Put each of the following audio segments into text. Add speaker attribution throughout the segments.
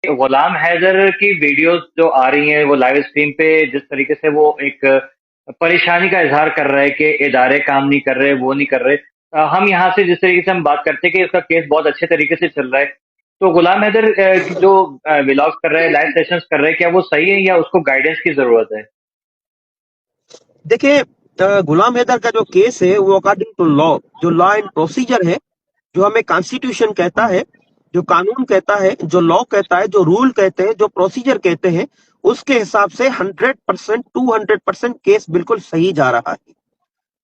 Speaker 1: गुलाम हैदर की वीडियोस जो आ रही हैं वो लाइव स्ट्रीम पे, जिस तरीके से वो एक परेशानी का इजहार कर रहा है कि इदारे काम नहीं कर रहे, वो नहीं कर रहे। हम यहाँ से जिस तरीके से हम बात करते हैं कि उसका केस बहुत अच्छे तरीके से चल रहा है, तो गुलाम हैदर की जो व्लॉग्स कर रहे हैं, लाइव सेशंस कर रहे हैं, क्या वो सही है या उसको गाइडेंस की जरूरत है?
Speaker 2: देखिए, गुलाम हैदर का जो केस है वो अकॉर्डिंग टू लॉ, जो लॉ एंड प्रोसीजर है, जो हमें कॉन्स्टिट्यूशन कहता है, जो कानून कहता है, जो लॉ कहता है, जो रूल कहते हैं, जो प्रोसीजर कहते हैं, उसके हिसाब से 100%, 200% केस बिल्कुल सही जा रहा है।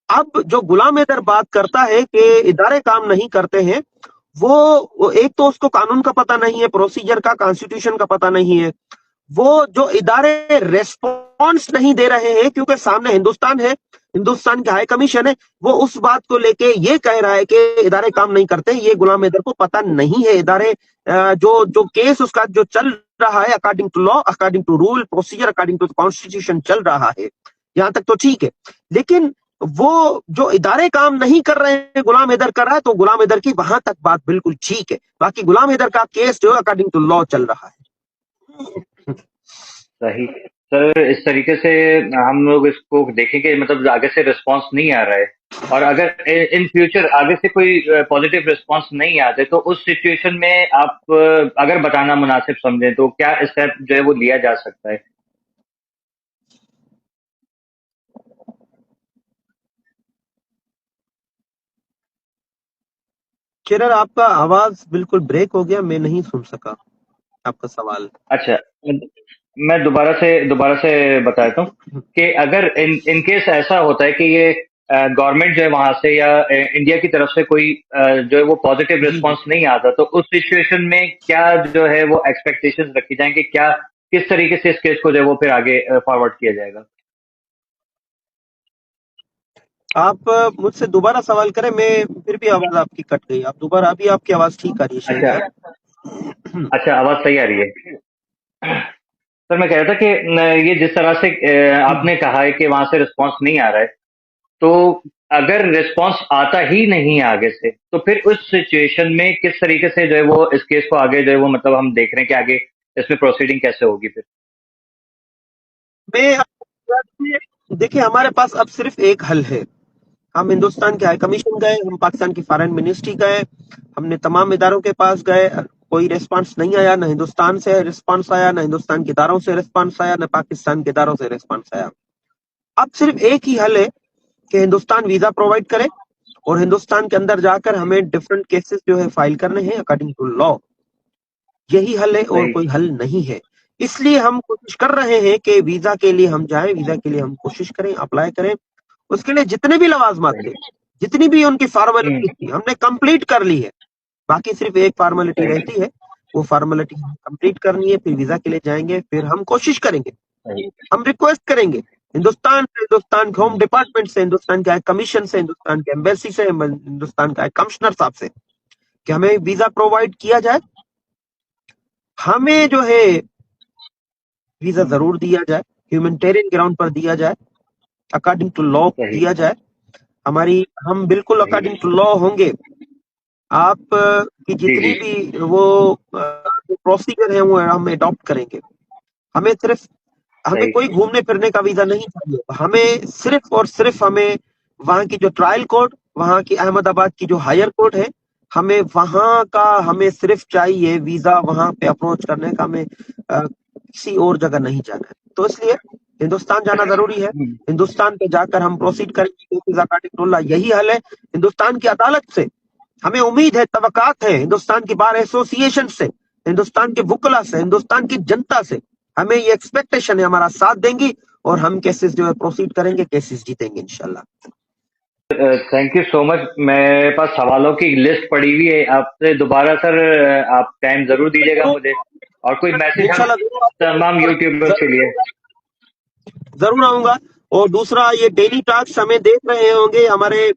Speaker 2: अब जो गुलाम हैदर बात करता है कि इदारे काम नहीं करते हैं, वो एक तो उसको कानून का पता नहीं है, प्रोसीजर का, कॉन्स्टिट्यूशन का पता नहीं है। वो जो इदारे रेस्पॉन्स नहीं दे रहे हैं क्योंकि सामने हिंदुस्तान है, हिंदुस्तान के हाई कमीशन है, वो उस बात को लेके ये कह रहा है कि इदारे काम नहीं करते। ये गुलाम हैदर को पता नहीं है। इदारे जो जो केस उसका जो चल रहा है according to law, according to rule procedure, according to constitution चल रहा है, यहां तक तो ठीक है। लेकिन वो जो इदारे काम नहीं कर रहे हैं, गुलाम हैदर कर रहा है, तो गुलाम हैदर की वहां तक बात बिल्कुल ठीक है। बाकी गुलाम हैदर का केस जो है अकॉर्डिंग टू लॉ चल रहा है।
Speaker 1: सही। सर, इस तरीके से हम लोग इसको देखेंगे, मतलब आगे से रिस्पांस नहीं आ रहा है, और अगर इन फ्यूचर आगे से कोई पॉजिटिव रिस्पांस नहीं आते, तो उस सिचुएशन में आप अगर बताना मुनासिब समझें तो क्या स्टेप जो है वो लिया जा सकता है?
Speaker 2: किरण, आपका आवाज बिल्कुल ब्रेक हो गया, मैं नहीं सुन सका आपका सवाल।
Speaker 1: अच्छा, मैं दोबारा से बता देता हूँ कि अगर इन इन केस ऐसा होता है कि ये गवर्नमेंट जो है वहां से या इंडिया की तरफ से कोई जो है वो पॉजिटिव
Speaker 2: जी जी।
Speaker 1: रिस्पांस नहीं आता, तो उस सिचुएशन में क्या जो है वो एक्सपेक्टेशंस रखी जाएंगे, क्या किस तरीके से इस केस को जो है वो फिर आगे फॉरवर्ड किया जाएगा?
Speaker 2: आप मुझसे दोबारा सवाल करें, मैं फिर भी आवाज आपकी कट गई। आप दोबारा, अभी आपकी आवाज ठीक आ रही है
Speaker 1: अच्छा।
Speaker 2: शेरियार।
Speaker 1: अच्छा, आवाज सही आ रही है। सर, मैं कह रहा था कि ये जिस तरह से आपने कहा है कि वहां से रिस्पांस नहीं आ रहा है, तो अगर रिस्पांस आता ही नहीं है आगे से, तो फिर उस सिचुएशन में किस तरीके से जो है वो इस केस को आगे जो है वो, मतलब हम देख रहे हैं कि आगे इसमें प्रोसीडिंग कैसे होगी फिर?
Speaker 2: मैं देखिए, हमारे पास अब सिर्फ एक हल है। हम हिंदुस्तान के हाई कमीशन गए, हम पाकिस्तान की फॉरेन मिनिस्ट्री गए, हमने तमाम इदारों के पास गए, कोई रिस्पांस नहीं आया। ना हिंदुस्तान से रिस्पांस आया, ना हिंदुस्तान के इदारों से रिस्पांस आया, ना पाकिस्तान के इदारों से रिस्पांस आया। अब सिर्फ एक ही हल है कि हिंदुस्तान वीजा प्रोवाइड करे और हिंदुस्तान के अंदर जाकर हमें डिफरेंट केसेस जो है फाइल करने हैं अकॉर्डिंग टू लॉ। यही हल है और
Speaker 1: सही।
Speaker 2: कोई हल नहीं है। इसलिए हम कोशिश कर रहे हैं कि वीजा के लिए हम जाएं, वीजा के लिए हम कोशिश करें, अप्लाई करें। उसके लिए जितने भी लवाजमात थे,
Speaker 1: सही।
Speaker 2: जितनी भी उनकी फॉर्मेलिटी
Speaker 1: हम्म।
Speaker 2: थी, हमने कंप्लीट कर ली है। बाकी सिर्फ एक फॉर्मेलिटी
Speaker 1: सही।
Speaker 2: रहती है, वो फॉर्मेलिटी कंप्लीट करनी है, फिर वीजा के लिए जाएंगे, फिर हम कोशिश करेंगे,
Speaker 1: सही।
Speaker 2: हम रिक्वेस्ट करेंगे हिंदुस्तान से, हिंदुस्तान के होम
Speaker 1: हम्म।
Speaker 2: डिपार्टमेंट से, हिंदुस्तान के हाई कमीशन से, हिंदुस्तान के एम्बेसी से, हिंदुस्तान के हाई कमिश्नर साहब से कि हमें वीजा प्रोवाइड किया जाए। हमें जो है वीजा जरूर दिया जाए, ह्यूमैनिटेरियन ग्राउंड पर दिया जाए, अकॉर्डिंग टू लॉ
Speaker 1: सही।
Speaker 2: दिया जाए। हम बिल्कुल अकॉर्डिंग
Speaker 1: सही।
Speaker 2: टू लॉ होंगे। आप की
Speaker 1: जी,
Speaker 2: जितनी
Speaker 1: जी।
Speaker 2: भी वो प्रोसीजर है वो हम अडॉप्ट करेंगे। हमें सिर्फ, हमें
Speaker 1: सही।
Speaker 2: कोई घूमने फिरने का वीजा नहीं चाहिए। हमें सिर्फ और सिर्फ हमें वहां की जो ट्रायल कोर्ट, वहां की अहमदाबाद की जो हायर कोर्ट है, हमें वहां का, हमें सिर्फ चाहिए वीजा वहां पे अप्रोच करने का। हमें किसी और जगह नहीं जाना है। तो इसलिए हिंदुस्तान जाना जरूरी है।
Speaker 1: हम्म।
Speaker 2: हिंदुस्तान पे जाकर हम प्रोसीड करेंगे। यही हल है। हिंदुस्तान की अदालत से हमें उम्मीद है, तवक्कात है, हिंदुस्तान की बार एसोसिएशन से, हिंदुस्तान के वुकला से, हिंदुस्तान की जनता से हमें ये एक्सपेक्टेशन है, हमारा साथ देंगी और हम केसेस जो है प्रोसीड करेंगे, केसेस जीतेंगे इंशाल्लाह।
Speaker 1: Thank you so much. मेरे पास सवालों की लिस्ट पड़ी हुई है आपसे। दोबारा सर, आप टाइम जरूर दीजिएगा मुझे, और कोई मैसेज हम
Speaker 2: इंशाल्लाह
Speaker 1: तमाम यूट्यूबर्स के लिए?
Speaker 2: जरूर आऊंगा। और दूसरा, ये डेली टॉक्स हमें देख रहे होंगे, हमारे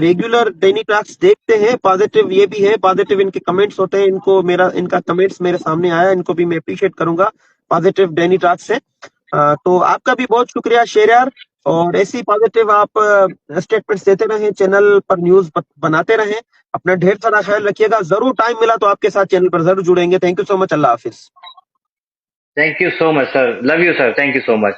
Speaker 2: रेगुलर डेली टॉक्स देखते हैं। पॉजिटिव ये भी है, पॉजिटिव इनके कमेंट्स होते हैं। इनका कमेंट्स मेरे सामने आया, इनको भी मैं अप्रिशिएट करूंगा पॉजिटिव डेली टॉक्स से। तो आपका भी बहुत शुक्रिया शेरयार। और ऐसी पॉजिटिव आप स्टेटमेंट्स देते रहें, चैनल पर न्यूज बनाते रहें। अपना ढेर सारा ख्याल रखिएगा। जरूर टाइम मिला तो आपके साथ चैनल पर जरूर जुड़ेंगे। Thank you so much. Allah Hafiz.
Speaker 1: Thank you so much sir, love you sir, thank you so much.